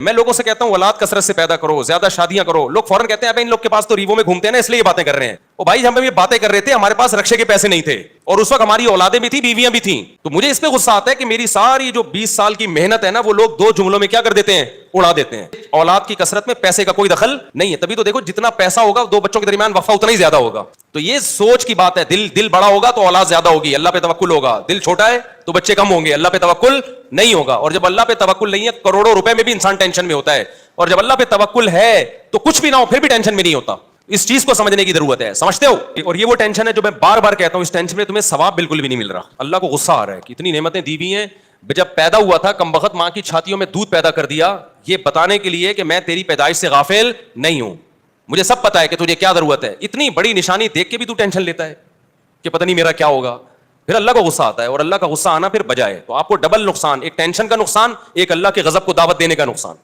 میں لوگوں سے کہتا ہوں اولاد کثرت سے پیدا کرو, زیادہ شادیاں کرو. لوگ فوراً کہتے ہیں ابے ان لوگ کے پاس تو ریوو میں گھومتے ہیں نا اس لیے یہ باتیں کر رہے ہیں. او بھائی ہم یہ باتیں کر رہے تھے, ہمارے پاس رکشے کے پیسے نہیں تھے اور اس وقت ہماری اولادیں بھی تھیں, بیویاں بھی تھیں. تو مجھے اس پہ غصہ آتا ہے کہ میری ساری جو 20 سال کی محنت ہے نا وہ لوگ 2 جملوں میں کیا کر دیتے ہیں, اڑا دیتے ہیں. اولاد کی کثرت میں پیسے کا کوئی دخل نہیں ہے. تبھی تو دیکھو جتنا پیسہ ہوگا 2 بچوں کے درمیان وقفہ اتنا ہی زیادہ ہوگا. تو یہ سوچ کی بات ہے. دل بڑا ہوگا تو اولاد زیادہ ہوگی, اللہ پہ توکل ہوگا. دل چھوٹا ہے تو بچے کم ہوں گے, اللہ پہ توکل نہیں ہوگا. اور جب اللہ پہ توکل نہیں ہے کروڑوں روپے میں بھی انسان ٹینشن میں ہوتا ہے, اور جب اللہ پہ توکل ہے تو کچھ بھی نہ ہو پھر بھی ٹینشن میں نہیں ہوتا. اس چیز کو سمجھنے کی ضرورت ہے, سمجھتے ہو؟ اور یہ وہ ٹینشن ہے جو میں بار بار کہتا ہوں, اس ٹینشن میں تمہیں ثواب بالکل بھی نہیں مل رہا. اللہ کو غصہ آ رہا ہے کہ اتنی نعمتیں دی ہوئی ہیں, جب پیدا ہوا تھا کم بخت ماں کی چھاتیوں میں دودھ پیدا کر دیا, یہ بتانے کے لیے کہ میں تیری پیدائش سے غافل نہیں ہوں, مجھے سب پتا ہے کہ تجھے کیا ضرورت ہے. اتنی بڑی نشانی دیکھ کے بھی تو ٹینشن لیتا ہے کہ پتہ نہیں میرا کیا ہوگا. پھر اللہ کو غصہ آتا ہے, اور اللہ کا غصہ آنا پھر بجائے. تو آپ کو ڈبل نقصان, ایک ٹینشن کا نقصان, ایک اللہ کے غضب کو دعوت دینے کا نقصان.